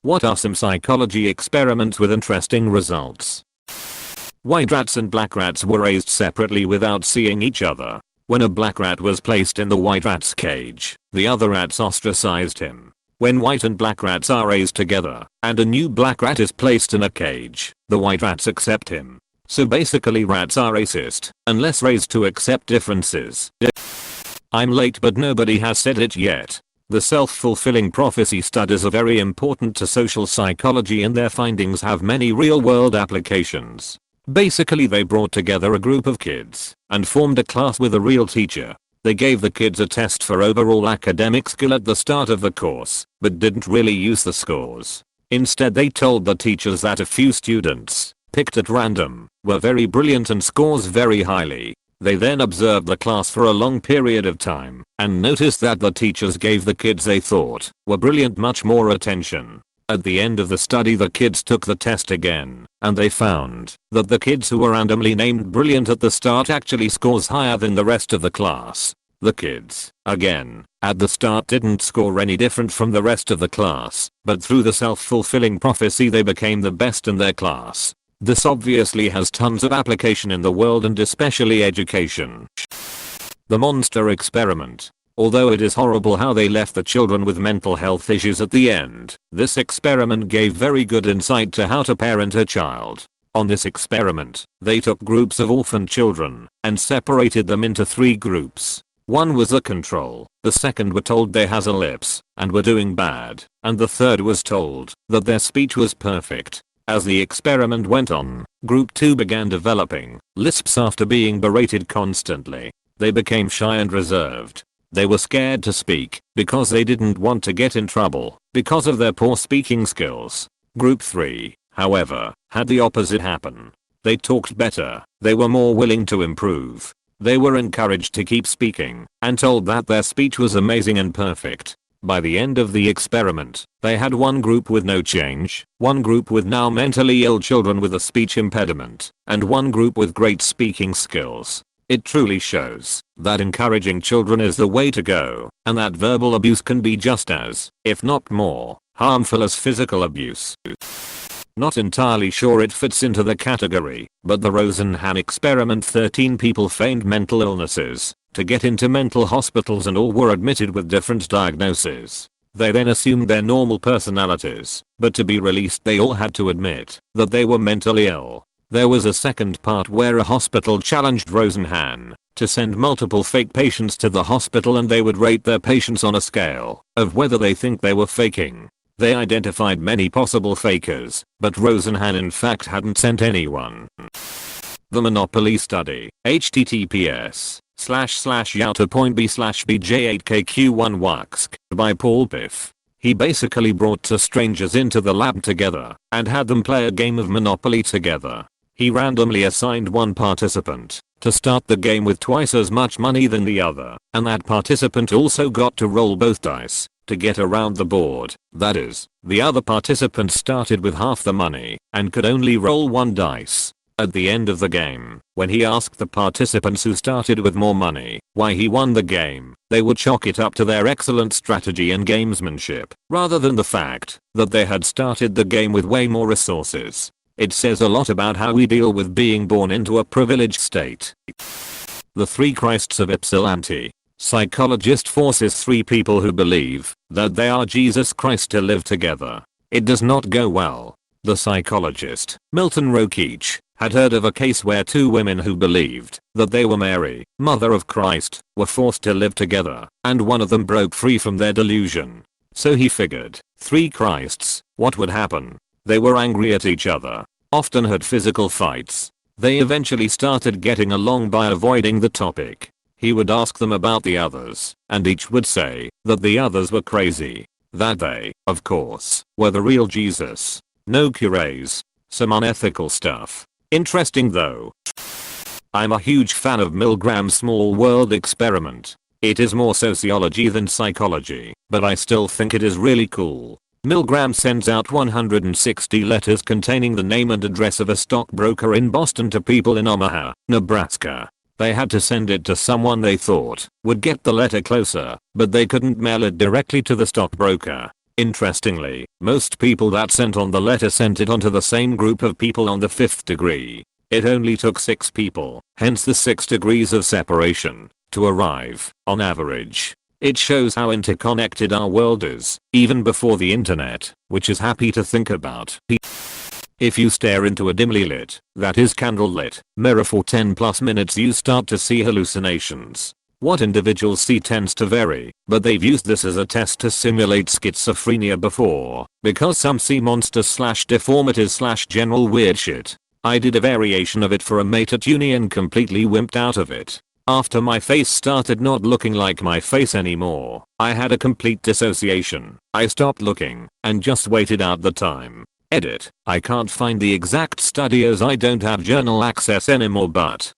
What are some psychology experiments with interesting results? White rats and black rats were raised separately without seeing each other. When a black rat was placed in the white rat's cage, the other rats ostracized him. When white and black rats are raised together, and a new black rat is placed in a cage, the white rats accept him. So basically rats are racist, unless raised to accept differences. I'm late but nobody has said it yet. The self-fulfilling prophecy studies are very important to social psychology and their findings have many real-world applications. Basically they brought together a group of kids and formed a class with a real teacher. They gave the kids a test for overall academic skill at the start of the course, but didn't really use the scores. Instead they told the teachers that a few students, picked at random, were very brilliant and scores very highly. They then observed the class for a long period of time and noticed that the teachers gave the kids they thought were brilliant much more attention. At the end of the study the kids took the test again and they found that the kids who were randomly named brilliant at the start actually scores higher than the rest of the class. The kids, again, at the start didn't score any different from the rest of the class, but through the self-fulfilling prophecy they became the best in their class. This obviously has tons of application in the world and especially education. The monster experiment. Although it is horrible how they left the children with mental health issues at the end, this experiment gave very good insight to how to parent a child. On this experiment, they took groups of orphan children and separated them into 3 groups. One was a control, the second were told they has a lips and were doing bad, and the third was told that their speech was perfect. As the experiment went on, Group 2 began developing lisps after being berated constantly. They became shy and reserved. They were scared to speak because they didn't want to get in trouble because of their poor speaking skills. Group 3, however, had the opposite happen. They talked better, they were more willing to improve. They were encouraged to keep speaking and told that their speech was amazing and perfect. By the end of the experiment, they had one group with no change, one group with now mentally ill children with a speech impediment, and one group with great speaking skills. It truly shows that encouraging children is the way to go, and that verbal abuse can be just as, if not more, harmful as physical abuse. Not entirely sure it fits into the category, but the Rosenhan experiment 13 people feigned mental illnesses to get into mental hospitals and all were admitted with different diagnoses. They then assumed their normal personalities, but to be released they all had to admit that they were mentally ill. There was a second part where a hospital challenged Rosenhan to send multiple fake patients to the hospital and they would rate their patients on a scale of whether they think they were faking. They identified many possible fakers, but Rosenhan in fact hadn't sent anyone. The Monopoly Study, https://yao.b/bj8kq1waxk by Paul Piff. He basically brought 2 strangers into the lab together and had them play a game of Monopoly together. He randomly assigned one participant to start the game with twice as much money than the other, and that participant also got to roll both dice to get around the board. That is, the other participant started with half the money and could only roll 1 dice. At the end of the game, when he asked the participants who started with more money why he won the game, they would chalk it up to their excellent strategy and gamesmanship, rather than the fact that they had started the game with way more resources. It says a lot about how we deal with being born into a privileged state. The 3 Christs of Ypsilanti. Psychologist forces 3 people who believe that they are Jesus Christ to live together. It does not go well. The psychologist, Milton Rokeach, had heard of a case where 2 women who believed that they were Mary, Mother of Christ, were forced to live together, and one of them broke free from their delusion. So he figured, 3 Christs, what would happen? They were angry at each other, often had physical fights. They eventually started getting along by avoiding the topic. He would ask them about the others, and each would say that the others were crazy. That they, of course, were the real Jesus. No cures. Some unethical stuff. Interesting though. I'm a huge fan of Milgram's small world experiment. It is more sociology than psychology, but I still think it is really cool. Milgram sends out 160 letters containing the name and address of a stockbroker in Boston to people in Omaha, Nebraska. They had to send it to someone they thought would get the letter closer, but they couldn't mail it directly to the stockbroker. Interestingly, most people that sent on the letter sent it onto the same group of people on the 5th degree. It only took 6 people, hence the 6 degrees of separation, to arrive, on average. It shows how interconnected our world is, even before the internet, which is happy to think about. If you stare into a dimly lit, that is candlelit, mirror for 10 plus minutes you start to see hallucinations. What individuals see tends to vary, but they've used this as a test to simulate schizophrenia before, because some see monsters / deformities / general weird shit. I did a variation of it for a mate at uni and completely wimped out of it. After my face started not looking like my face anymore, I had a complete dissociation. I stopped looking, and just waited out the time. Edit. I can't find the exact study as I don't have journal access anymore, but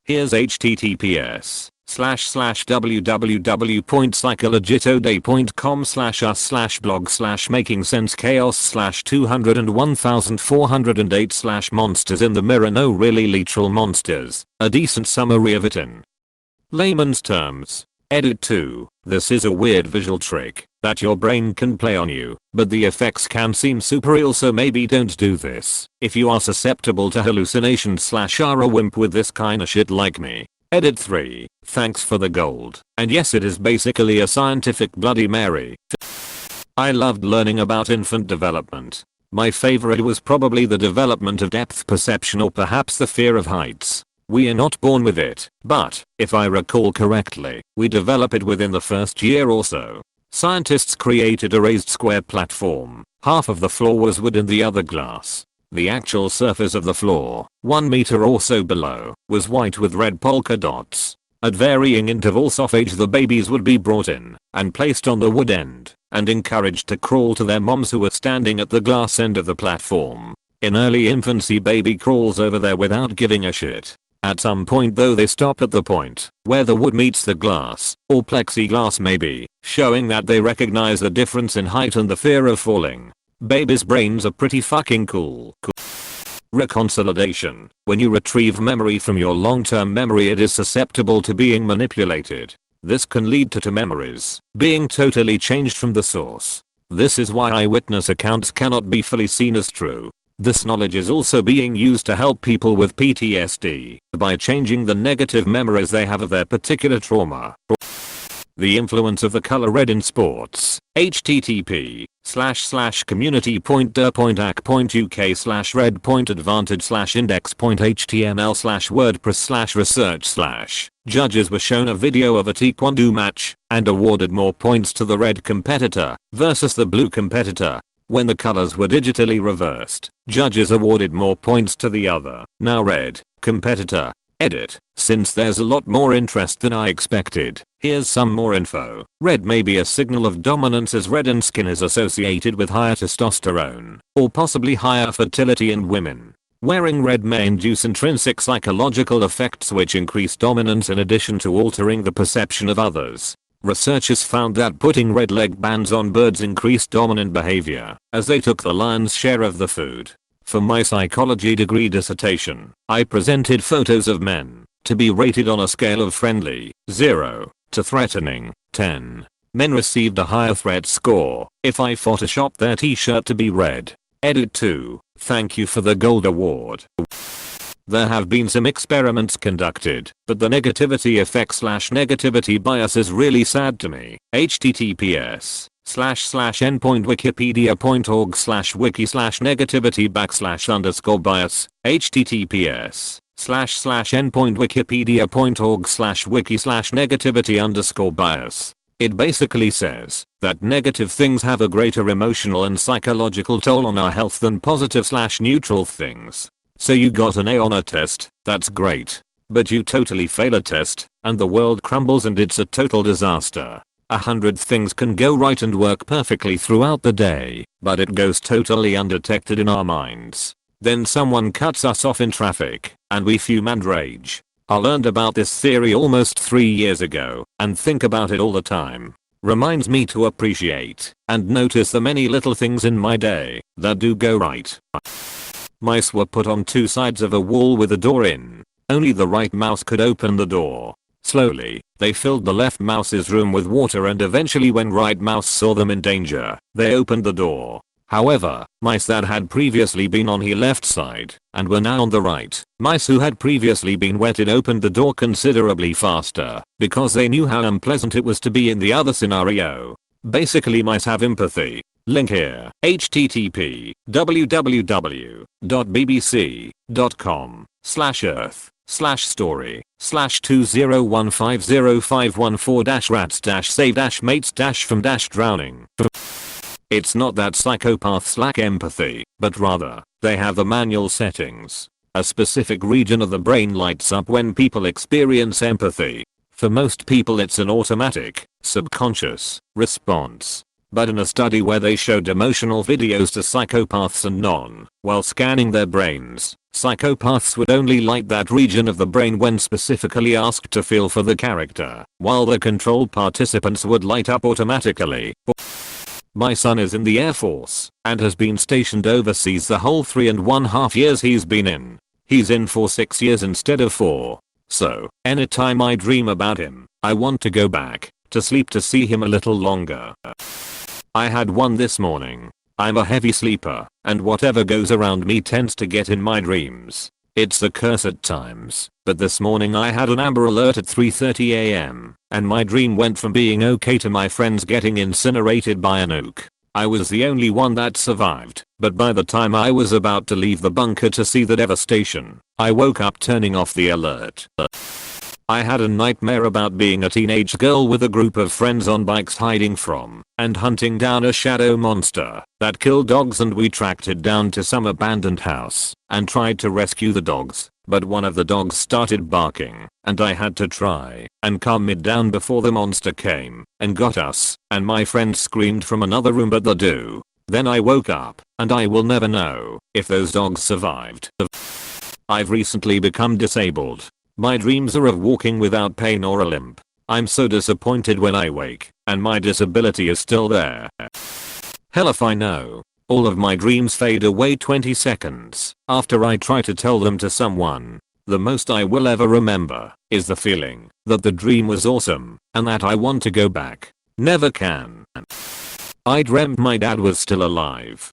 here's https://www.psychologitoday.com/us/blog/making sense chaos/201,408/monsters in the mirror. No, really literal monsters. A decent summary of it in layman's terms. Edit 2. This is a weird visual trick that your brain can play on you, but the effects can seem super real, so maybe don't do this if you are susceptible to hallucinations / are a wimp with this kinda shit like me. Edit 3. Thanks for the gold. And yes, it is basically a scientific Bloody Mary. I loved learning about infant development. My favorite was probably the development of depth perception, or perhaps the fear of heights. We are not born with it, but, if I recall correctly, we develop it within the first year or so. Scientists created a raised square platform. Half of the floor was wood and the other glass. The actual surface of the floor, 1 meter or so below, was white with red polka dots. At varying intervals of age the babies would be brought in, and placed on the wood end, and encouraged to crawl to their moms who were standing at the glass end of the platform. In early infancy, baby crawls over there without giving a shit. At some point though they stop at the point where the wood meets the glass, or plexiglass maybe, showing that they recognize the difference in height and the fear of falling. Babies' brains are pretty fucking cool. Reconsolidation. When you retrieve memory from your long-term memory, it is susceptible to being manipulated. This can lead to memories being totally changed from the source. This is why eyewitness accounts cannot be fully seen as true. This knowledge is also being used to help people with PTSD by changing the negative memories they have of their particular trauma. The influence of the color red in sports. http://community.der.ac/red.advantage/index.html/wordpress/research/. Judges were shown a video of a taekwondo match and awarded more points to the red competitor versus the blue competitor. When the colors were digitally reversed, judges awarded more points to the other, now red, competitor. Edit. Since there's a lot more interest than I expected, here's some more info. Red may be a signal of dominance, as reddened skin is associated with higher testosterone, or possibly higher fertility in women. Wearing red may induce intrinsic psychological effects which increase dominance in addition to altering the perception of others. Researchers found that putting red leg bands on birds increased dominant behavior, as they took the lion's share of the food. For my psychology degree dissertation, I presented photos of men, to be rated on a scale of friendly, 0, to threatening, 10. Men received a higher threat score if I photoshopped their t-shirt to be red. Edit 2. Thank you for the gold award. There have been some experiments conducted, but the negativity effect / negativity bias is really sad to me. https://endpointwikipedia.org/wiki/negativity \_bias. https://endpointwikipedia.org/wiki/negativity_bias. It basically says that negative things have a greater emotional and psychological toll on our health than positive / neutral things. So you got an A on a test, that's great. But you totally fail a test, and the world crumbles and it's a total disaster. 100 things can go right and work perfectly throughout the day, but it goes totally undetected in our minds. Then someone cuts us off in traffic, and we fume and rage. I learned about this theory almost 3 years ago, and think about it all the time. Reminds me to appreciate and notice the many little things in my day that do go right. Mice were put on 2 sides of a wall with a door in. Only the right mouse could open the door. Slowly, they filled the left mouse's room with water, and eventually when right mouse saw them in danger, they opened the door. However, mice that had previously been on the left side and were now on the right, mice who had previously been wetted opened the door considerably faster because they knew how unpleasant it was to be in the other scenario. Basically, mice have empathy. Link here. http://bbc.com/earth/story/20150514-rats-save-mates-from-drowning. It's not that psychopaths lack empathy, but rather, they have the manual settings. A specific region of the brain lights up when people experience empathy. For most people it's an automatic, subconscious response. But in a study where they showed emotional videos to psychopaths and none, while scanning their brains, psychopaths would only light that region of the brain when specifically asked to feel for the character, while the control participants would light up automatically. My son is in the Air Force and has been stationed overseas the whole 3.5 years he's been in. He's in for 6 years instead of 4. So, anytime I dream about him, I want to go back to sleep to see him a little longer. I had one this morning. I'm a heavy sleeper, and whatever goes around me tends to get in my dreams. It's a curse at times, but this morning I had an Amber Alert at 3:30 AM, and my dream went from being okay to my friends getting incinerated by a nuke. I was the only one that survived, but by the time I was about to leave the bunker to see the devastation, I woke up turning off the alert. I had a nightmare about being a teenage girl with a group of friends on bikes hiding from and hunting down a shadow monster that killed dogs, and we tracked it down to some abandoned house and tried to rescue the dogs, but one of the dogs started barking and I had to try and calm it down before the monster came and got us, and my friend screamed from another room but the do. Then I woke up and I will never know if those dogs survived. I've recently become disabled. My dreams are of walking without pain or a limp. I'm so disappointed when I wake and my disability is still there. Hell if I know. All of my dreams fade away 20 seconds after I try to tell them to someone. The most I will ever remember is the feeling that the dream was awesome and that I want to go back. Never can. I dreamt my dad was still alive